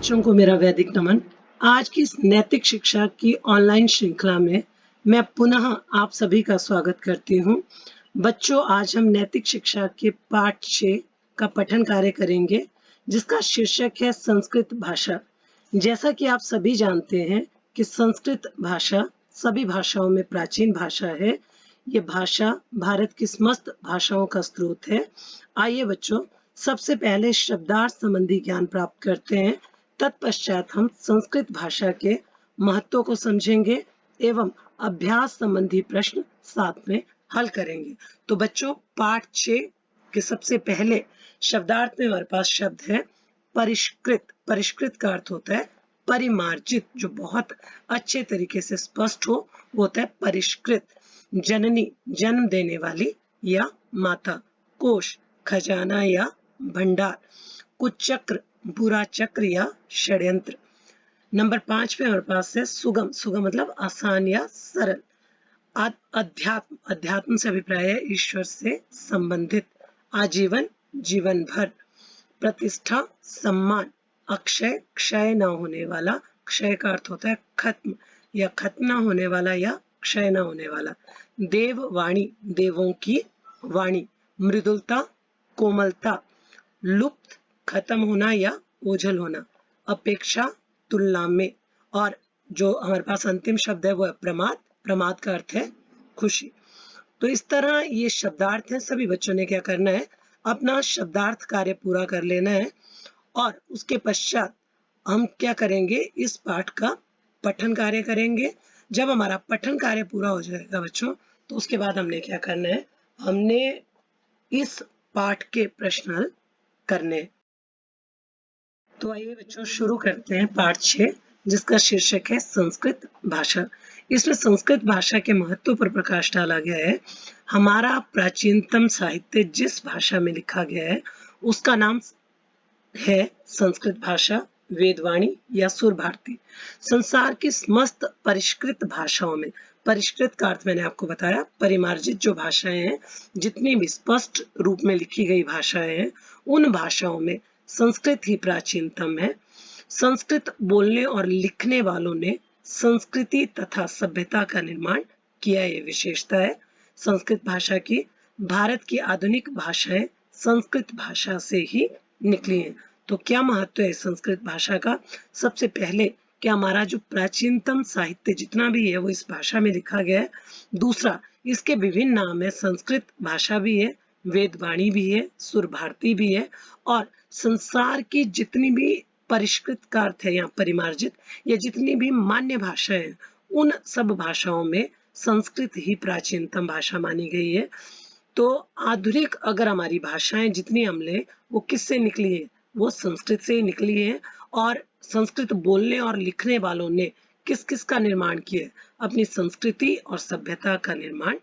बच्चों को मेरा वैदिक नमन। आज की इस नैतिक शिक्षा की ऑनलाइन श्रृंखला में मैं पुनः आप सभी का स्वागत करती हूँ। बच्चों, आज हम नैतिक शिक्षा के पाठ 6 का पठन कार्य करेंगे, जिसका शीर्षक है संस्कृत भाषा। जैसा कि आप सभी जानते हैं कि संस्कृत भाषा सभी भाषाओं में प्राचीन भाषा है। ये भाषा भारत की समस्त भाषाओं का स्रोत है। आइए बच्चों, सबसे पहले शब्दार्थ संबंधी ज्ञान प्राप्त करते हैं। तत्पश्चात हम संस्कृत भाषा के महत्व को समझेंगे एवं अभ्यास संबंधी प्रश्न साथ में हल करेंगे। तो बच्चों, पाठ 6 के सबसे पहले शब्दार्थ में हमारे पास शब्द है परिष्कृत। परिष्कृत का अर्थ होता है परिमार्जित। जो बहुत अच्छे तरीके से स्पष्ट हो वो होता है परिष्कृत। जननी, जन्म देने वाली या माता। कोश, खजाना या भंडार। कुचक्र, बुरा चक्र या षड्यंत्र। नंबर 5 पे हमारे पास है सुगम। सुगम मतलब आसान या सरल। अध्यात्म, अध्यात्म से अभिप्राय है ईश्वर से संबंधित। आजीवन, जीवन भर। प्रतिष्ठा, सम्मान। अक्षय, क्षय न होने वाला। क्षय का अर्थ होता है खत्म या खत्म न होने वाला या क्षय न होने वाला। देववाणी, देवों की वाणी। मृदुलता, कोमलता। लुप्त, खत्म होना या ओझल होना। अपेक्षा, तुलना में। और जो हमारे पास अंतिम शब्द है वो है प्रमाद। प्रमाद का अर्थ है खुशी। तो इस तरह ये शब्दार्थ है। सभी बच्चों ने क्या करना है, अपना शब्दार्थ कार्य पूरा कर लेना है और उसके पश्चात हम क्या करेंगे, इस पाठ का पठन कार्य करेंगे। जब हमारा पठन कार्य पूरा हो जाएगा बच्चों, तो उसके बाद हमने क्या करना है, हमने इस पाठ के प्रश्न हल करने। तो आइए बच्चों, शुरू करते हैं पाठ 6, जिसका शीर्षक है संस्कृत भाषा। इसमें संस्कृत भाषा के महत्व पर प्रकाश डाला गया है। हमारा प्राचीनतम साहित्य जिस भाषा में लिखा गया है उसका नाम है संस्कृत भाषा, वेदवाणी या सुर भारती। संसार की समस्त परिष्कृत भाषाओं में, परिष्कृत का अर्थ मैंने आपको बताया परिमार्जित जो भाषाएं हैं, जितनी भी स्पष्ट रूप में लिखी गई भाषाएं हैं, उन भाषाओं में संस्कृत ही प्राचीनतम है। संस्कृत बोलने और लिखने वालों ने संस्कृति तथा सभ्यता का निर्माण किया, ये विशेषता है संस्कृत भाषा की। भारत की आधुनिक भाषाएं संस्कृत भाषा से ही निकली हैं। तो क्या महत्व है संस्कृत भाषा का? सबसे पहले कि हमारा जो प्राचीनतम साहित्य जितना भी है वो इस भाषा में लिखा गया है। दूसरा, इसके विभिन्न नाम है। संस्कृत भाषा भी है, वेदवाणी भी है, सुर भारती भी है। और संसार की जितनी भी परिष्कृत का अर्थ है यहाँ परिमार्जित, या जितनी भी मान्य भाषाएं हैं, उन सब भाषाओं में संस्कृत ही प्राचीनतम भाषा मानी गई है। तो आधुनिक अगर हमारी भाषाएं जितनी हम लें वो किससे निकली है, वो संस्कृत से ही निकली है। और संस्कृत बोलने और लिखने वालों ने किस किस का निर्माण किया है, अपनी संस्कृति और सभ्यता का निर्माण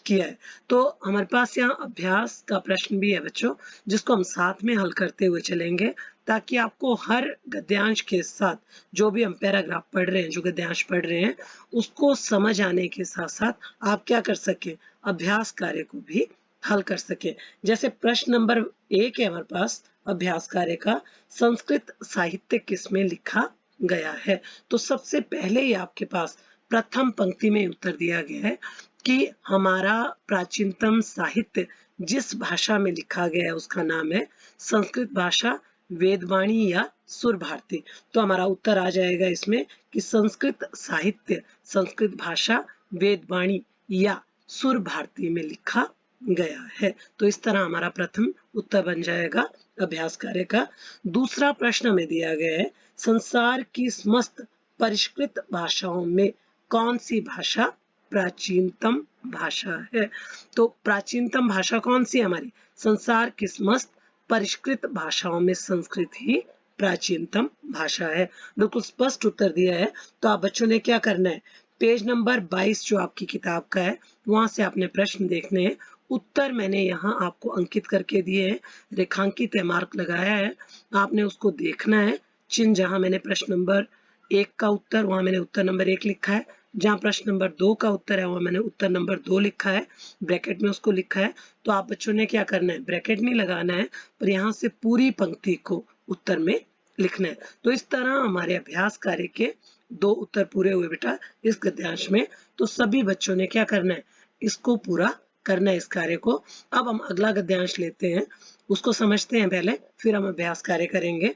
किया है। तो हमारे पास यहाँ अभ्यास का प्रश्न भी है बच्चों, जिसको हम साथ में हल करते हुए चलेंगे, ताकि आपको हर गद्यांश के साथ जो भी हम पैराग्राफ पढ़ रहे हैं, जो गद्यांश पढ़ रहे हैं, उसको समझ आने के साथ साथ आप क्या कर सके, अभ्यास कार्य को भी हल कर सके। जैसे प्रश्न नंबर 1 है हमारे पास अभ्यास कार्य का, संस्कृत साहित्य किसमें लिखा गया है। तो सबसे पहले ही आपके पास प्रथम पंक्ति में उत्तर दिया गया है कि हमारा प्राचीनतम साहित्य जिस भाषा में लिखा गया है उसका नाम है संस्कृत भाषा, वेदवाणी या सुर भारती। तो हमारा उत्तर आ जाएगा इसमें कि संस्कृत साहित्य संस्कृत भाषा, वेदवाणी या सुर भारती में लिखा गया है। तो इस तरह हमारा प्रथम उत्तर बन जाएगा अभ्यास कार्य का। दूसरा प्रश्न में दिया गया है, संसार की समस्त परिष्कृत भाषाओं में कौन सी भाषा प्राचीनतम भाषा है। तो प्राचीनतम भाषा कौन सी है हमारी, संसार की समस्त परिष्कृत भाषाओं में संस्कृत ही प्राचीनतम भाषा है। बिल्कुल स्पष्ट उत्तर दिया है। तो आप बच्चों ने क्या करना है, पेज नंबर 22 जो आपकी किताब का है वहां से आपने प्रश्न देखने हैं। उत्तर मैंने यहाँ आपको अंकित करके दिए हैं, रेखांकित है, मार्क लगाया है, आपने उसको देखना है। चिन्ह जहां मैंने प्रश्न नंबर 1 का उत्तर, वहां मैंने उत्तर नंबर 1 लिखा है। जहां प्रश्न नंबर 2 का उत्तर है वहां मैंने उत्तर नंबर 2 लिखा है, ब्रैकेट में उसको लिखा है। तो आप बच्चों ने क्या करना है, ब्रैकेट नहीं लगाना है, पर यहाँ से पूरी पंक्ति को उत्तर में लिखना है। तो इस तरह हमारे अभ्यास कार्य के 2 उत्तर पूरे हुए बेटा इस गद्यांश में। तो सभी बच्चों ने क्या करना है, इसको पूरा करना है इस कार्य को। अब हम अगला गद्यांश लेते हैं, उसको समझते हैं पहले, फिर हम अभ्यास कार्य करेंगे।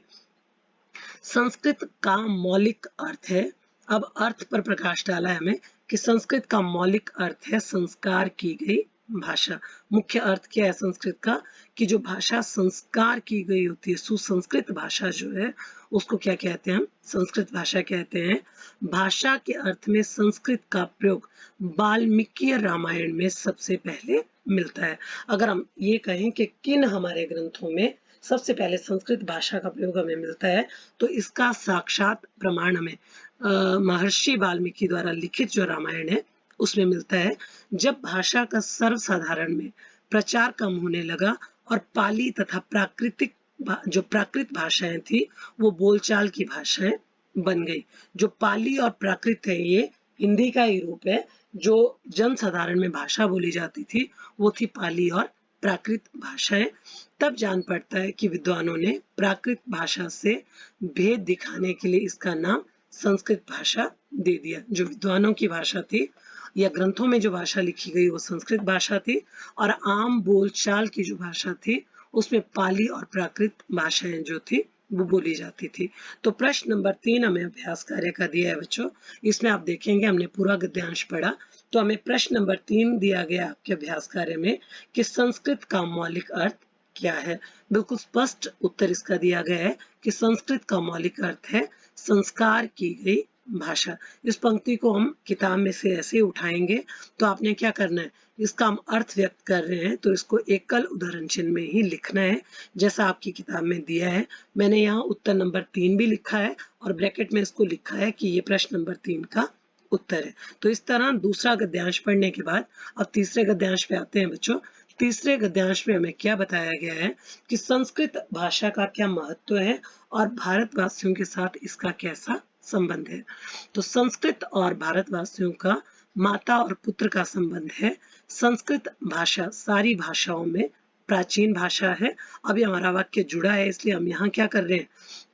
संस्कृत का मौलिक अर्थ है, अब अर्थ पर प्रकाश डाला है हमें कि संस्कृत का मौलिक अर्थ है संस्कार की गई भाषा। मुख्य अर्थ क्या है संस्कृत का, कि जो भाषा संस्कार की गई होती है, सुसंस्कृत भाषा जो है उसको क्या कहते हैं, हम संस्कृत भाषा कहते हैं। भाषा के अर्थ में संस्कृत का प्रयोग वाल्मीकि रामायण में सबसे पहले मिलता है। अगर हम ये कहें कि किन हमारे ग्रंथों में सबसे पहले संस्कृत भाषा का प्रयोग हमें मिलता है, तो इसका साक्षात प्रमाण हमें महर्षि वाल्मीकि द्वारा लिखित जो रामायण है उसमें मिलता है। जब भाषा का सर्वसाधारण में प्रचार कम होने लगा और पाली तथा जो प्राकृत भाषाएं थी वो बोलचाल की भाषाएं बन गई। जो पाली और प्राकृत है ये हिंदी का ही रूप है। जो जनसाधारण में भाषा बोली जाती थी वो थी पाली और प्राकृत भाषाएं। तब जान पड़ता है कि विद्वानों ने प्राकृत भाषा से भेद दिखाने के लिए इसका नाम संस्कृत भाषा दे दिया। जो विद्वानों की भाषा थी या ग्रंथों में जो भाषा लिखी गई वो संस्कृत भाषा थी, और आम बोलचाल की जो भाषा थी उसमें पाली और प्राकृत भाषाएं जो थी वो बोली जाती थी। तो प्रश्न नंबर 3 हमें अभ्यास कार्य का दिया है बच्चों। इसमें आप देखेंगे हमने पूरा गद्यांश पढ़ा, तो हमें प्रश्न नंबर 3 दिया गया आपके अभ्यास कार्य में कि संस्कृत का मौलिक अर्थ क्या है। बिल्कुल स्पष्ट उत्तर इसका दिया गया है कि संस्कृत का मौलिक अर्थ है संस्कार की गई भाषा। इस पंक्ति को हम किताब में से ऐसे उठाएंगे, तो आपने क्या करना है, इसका हम अर्थ व्यक्त कर रहे हैं तो इसको एकल उदाहरण चिन्ह में ही लिखना है जैसा आपकी किताब में दिया है। मैंने यहाँ उत्तर नंबर 3 भी लिखा है और ब्रैकेट में इसको लिखा है कि ये प्रश्न नंबर 3 का उत्तर है। तो इस तरह दूसरा गद्यांश पढ़ने के बाद अब तीसरे गद्यांश पे आते हैं बच्चों। तीसरे गद्यांश में हमें क्या बताया गया है कि संस्कृत भाषा का क्या महत्व है और भारतवासियों के साथ इसका कैसा संबंध है। तो संस्कृत और भारतवासियों का माता और पुत्र का संबंध है। संस्कृत भाषा सारी भाषाओं में प्राचीन भाषा है। अभी हमारा वाक्य जुड़ा है इसलिए हम यहाँ क्या कर रहे हैं,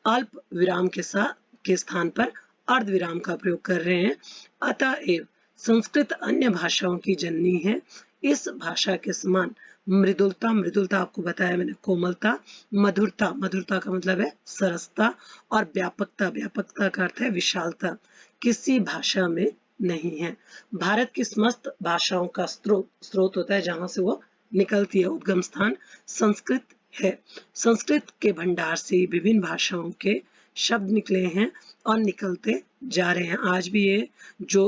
अल्प विराम के स्थान पर अर्ध विराम का प्रयोग कर रहे हैं। अतएव संस्कृत अन्य भाषाओं की जननी है। इस भाषा के समान मृदुलता, मृदुलता आपको बताया मैंने कोमलता, मधुरता, मधुरता का मतलब है सरसता, और व्यापकता, व्यापकता का अर्थ है विशालता, किसी भाषा में नहीं है। भारत की समस्त भाषाओं का स्रोत होता है जहां से वो निकलती है, उद्गम स्थान संस्कृत है। संस्कृत के भंडार से विभिन्न भाषाओं के शब्द निकले हैं और निकलते जा रहे हैं। आज भी ये जो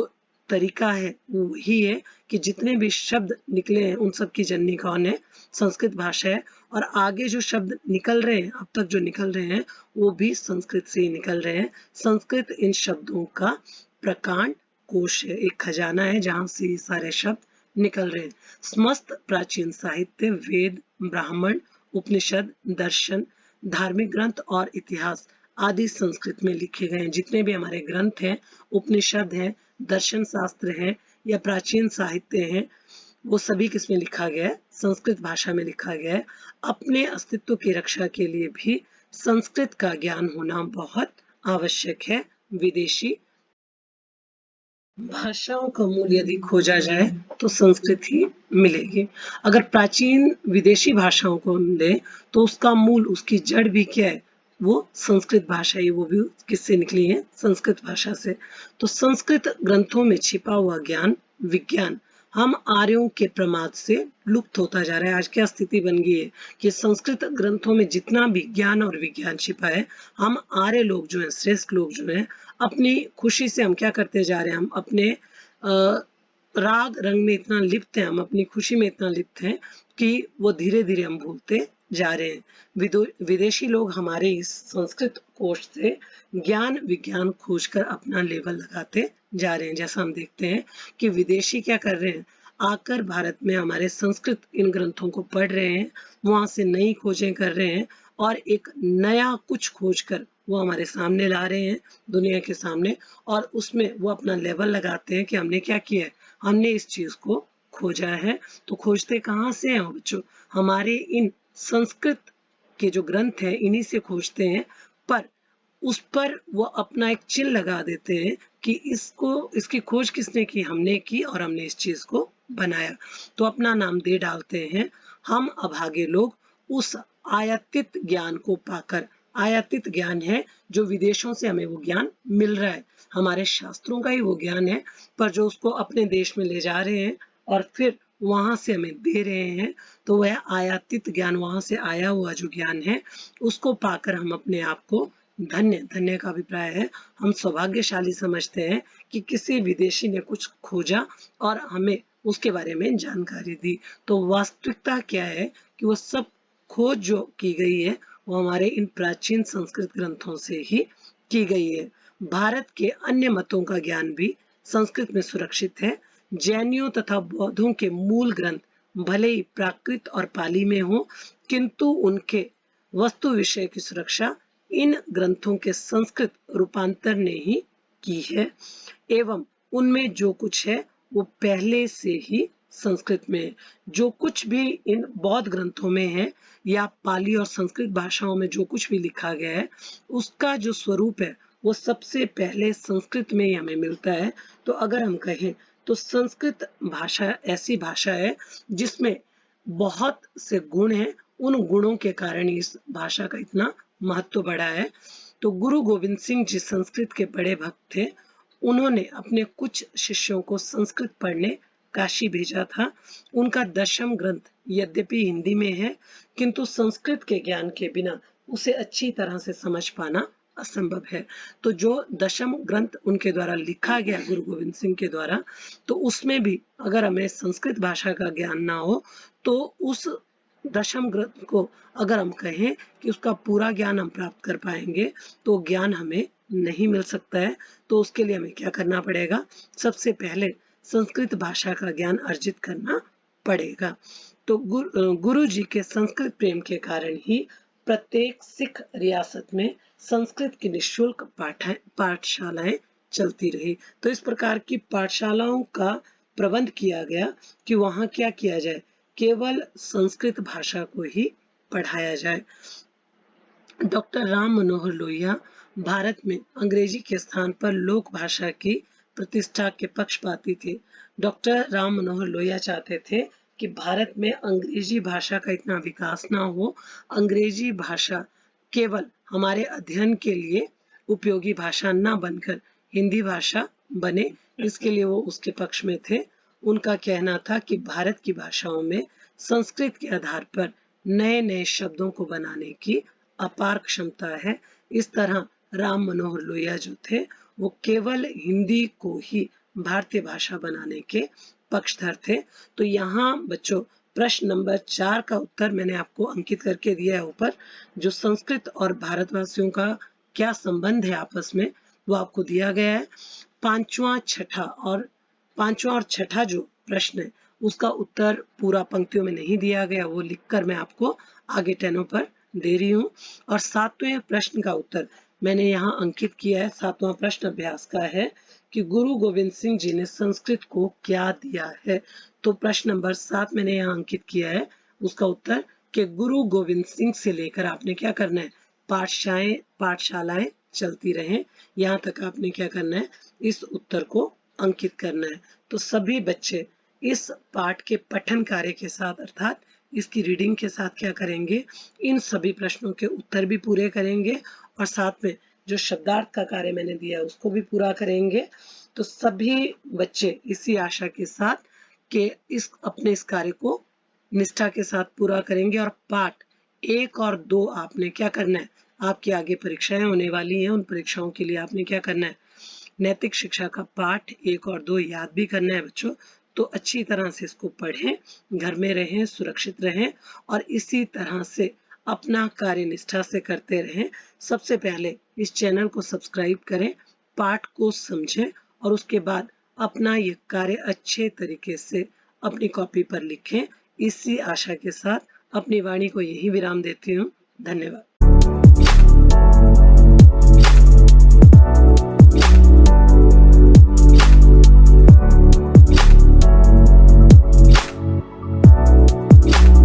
तरीका है वो वही है कि जितने भी शब्द निकले हैं उन सब की जननी कौन है, संस्कृत भाषा है। और आगे जो शब्द निकल रहे हैं, अब तक जो निकल रहे हैं वो भी संस्कृत से ही निकल रहे हैं। संस्कृत इन शब्दों का प्रकांड कोश है, एक खजाना है जहां से ये सारे शब्द निकल रहे हैं। समस्त प्राचीन साहित्य, वेद, ब्राह्मण, उपनिषद, दर्शन, धार्मिक ग्रंथ और इतिहास आदि संस्कृत में लिखे गए हैं। जितने भी हमारे ग्रंथ हैं, उपनिषद हैं, दर्शन शास्त्र हैं या प्राचीन साहित्य हैं, वो सभी किसमें लिखा गया है, संस्कृत भाषा में लिखा गया है। अपने अस्तित्व की रक्षा के लिए भी संस्कृत का ज्ञान होना बहुत आवश्यक है। विदेशी भाषाओं का मूल यदि खोजा जाए तो संस्कृत ही मिलेगी। अगर प्राचीन विदेशी भाषाओं को हम लें तो उसका मूल, उसकी जड़ भी क्या है, वो संस्कृत भाषा है। वो भी किससे निकली है, संस्कृत भाषा से। तो संस्कृत ग्रंथों में छिपा हुआ ज्ञान, विज्ञान हम आर्यों के प्रमाद से लुप्त होता जा रहा है। आज क्या स्थिति बन गई है कि संस्कृत ग्रंथों में जितना भी ज्ञान और विज्ञान छिपा है, हम आर्य लोग जो हैं, श्रेष्ठ लोग जो हैं, अपनी खुशी से हम क्या करते जा रहे हैं, हम अपने राग रंग में इतना लिप्त हैं, हम अपनी खुशी में इतना लिप्त हैं कि वो धीरे धीरे हम भूलते जा रहे हैं। विदेशी लोग हमारे इस संस्कृत कोश से ज्ञान विज्ञान खोजकर अपना लेवल लगाते जा रहे हैं। जैसा हम देखते हैं कि विदेशी क्या कर रहे हैं, आकर भारत में हमारे संस्कृत इन ग्रंथों को पढ़ रहे हैं, वहां से नई खोजें कर रहे हैं और एक नया कुछ खोज कर वो हमारे सामने ला रहे हैं, दुनिया के सामने, और उसमें वो अपना लेवल लगाते हैं कि हमने क्या किया है, हमने इस चीज को खोजा है। तो खोजते कहाँ से हैं बच्चों, हमारे इन संस्कृत के जो ग्रंथ हैं इन्हीं से खोजते हैं। पर उस पर वो अपना एक चिन्ह लगा देते हैं कि इसकी खोज किसने की, हमने की और हमने इस चीज को बनाया, तो अपना नाम दे डालते हैं। हम अभागे लोग उस आयातित ज्ञान को पाकर, आयातित ज्ञान है जो विदेशों से हमें वो ज्ञान मिल रहा है, हमारे शास्त्रों का ही वो ज्ञान है, पर जो उसको अपने देश में ले जा रहे हैं और फिर वहां से हमें दे रहे हैं, तो वह आयातित ज्ञान, वहां से आया हुआ जो ज्ञान है, उसको पाकर हम अपने आप को धन्य, धन्य का अभिप्राय है, हम सौभाग्यशाली समझते हैं कि किसी विदेशी ने कुछ खोजा और हमें उसके बारे में जानकारी दी। तो वास्तविकता क्या है कि वो सब खोज जो की गई है वो हमारे इन प्राचीन संस्कृत ग्रंथों से ही की गई है। भारत के अन्य मतों का ज्ञान भी संस्कृत में सुरक्षित है। जैनियों तथा बौद्धों के मूल ग्रंथ भले ही प्राकृत और पाली में हो, किंतु उनके वस्तु विषय की सुरक्षा इन ग्रंथों के संस्कृत रूपांतर ने ही की है, एवं उनमें जो कुछ है वो पहले से ही संस्कृत में है। जो कुछ भी इन बौद्ध ग्रंथों में है या पाली और संस्कृत भाषाओं में जो कुछ भी लिखा गया है, उसका जो स्वरूप है वो सबसे पहले संस्कृत में ही हमें मिलता है। तो अगर हम कहें तो संस्कृत भाषा ऐसी भाषा है जिसमें बहुत से गुण हैं, उन गुणों के कारण इस भाषा का इतना महत्व बढ़ा है। तो गुरु गोविंद सिंह जी संस्कृत के बड़े भक्त थे। उन्होंने अपने कुछ शिष्यों को संस्कृत पढ़ने काशी भेजा था। उनका दशम ग्रंथ यद्यपि हिंदी में है, किंतु संस्कृत के ज्ञान के बिना उसे अच्छी तरह से समझ पाना असंभव है। तो जो दशम ग्रंथ उनके द्वारा लिखा गया, गुरु गोविंद सिंह के द्वारा, तो उसमें भी अगर हमें संस्कृत भाषा का ज्ञान ना हो तो उस दशम ग्रंथ को अगर हम कहें कि उसका पूरा ज्ञान हम प्राप्त कर पाएंगे तो ज्ञान हमें नहीं मिल सकता है। तो उसके लिए हमें क्या करना पड़ेगा, सबसे पहले संस्कृत भाषा का ज्ञान अर्जित करना पड़ेगा। तो गुरु जी के संस्कृत प्रेम के कारण ही प्रत्येक सिख रियासत में संस्कृत की निःशुल्क पाठशालाएं चलती रही। तो इस प्रकार की पाठशालाओं का प्रबंध किया गया कि वहां क्या किया जाए, केवल संस्कृत भाषा को ही पढ़ाया जाए। डॉक्टर राम मनोहर लोहिया भारत में अंग्रेजी के स्थान पर लोक भाषा की प्रतिष्ठा के पक्षपाती थे। डॉक्टर राम मनोहर लोहिया चाहते थे कि भारत में अंग्रेजी भाषा का इतना विकास ना हो, अंग्रेजी भाषा केवल हमारे अध्ययन के लिए उपयोगी भाषा ना बनकर हिंदी भाषा बने, इसके लिए वो उसके पक्ष में थे। उनका कहना था कि भारत की भाषाओं में संस्कृत के आधार पर नए नए शब्दों को बनाने की अपार क्षमता है। इस तरह राम मनोहर लोहिया जो थे वो केवल हिंदी को ही भारतीय भाषा बनाने के पक्षधर थे। तो यहाँ बच्चों प्रश्न नंबर 4 का उत्तर मैंने आपको अंकित करके दिया है ऊपर। जो संस्कृत और भारतवासियों का क्या संबंध है आपस में वो आपको दिया गया है। पांचवा और छठा जो प्रश्न है उसका उत्तर पूरा पंक्तियों में नहीं दिया गया, वो लिखकर मैं आपको आगे टेनों पर दे रही हूँ। और 7वें प्रश्न का उत्तर मैंने यहाँ अंकित किया है। 7वां प्रश्न अभ्यास का है कि गुरु गोविंद सिंह जी ने संस्कृत को क्या दिया है। तो प्रश्न नंबर 7 मैंने यहाँ अंकित किया है, उसका उत्तर कि गुरु गोविंद सिंह से लेकर आपने क्या करना है, पाठशालाएं चलती रहें, यहाँ तक आपने क्या करना है, इस उत्तर को अंकित करना है। तो सभी बच्चे इस पाठ के पठन कार्य के साथ अर्थात इसकी रीडिंग के साथ क्या करेंगे, इन सभी प्रश्नों के उत्तर भी पूरे करेंगे और साथ में जो शब्दार्थ का कार्य मैंने दिया उसको भी पूरा करेंगे। तो सभी बच्चे इसी आशा के साथ कि अपने इस कार्य को निष्ठा के साथ पूरा करेंगे। और पाठ 1 और 2 आपने क्या करना है, आपकी आगे परीक्षाएं होने वाली हैं, उन परीक्षाओं के लिए आपने क्या करना है, नैतिक शिक्षा का पाठ 1 और 2 याद भी करना है बच्चों। तो अच्छी तरह से इसको पढ़ें, घर में रहें, सुरक्षित रहें और इसी तरह से अपना कार्य निष्ठा से करते रहें। सबसे पहले इस चैनल को सब्सक्राइब करें, पाठ को समझें और उसके बाद अपना ये कार्य अच्छे तरीके से अपनी कॉपी पर लिखें। इसी आशा के साथ अपनी वाणी को यही विराम देती हूँ। धन्यवाद।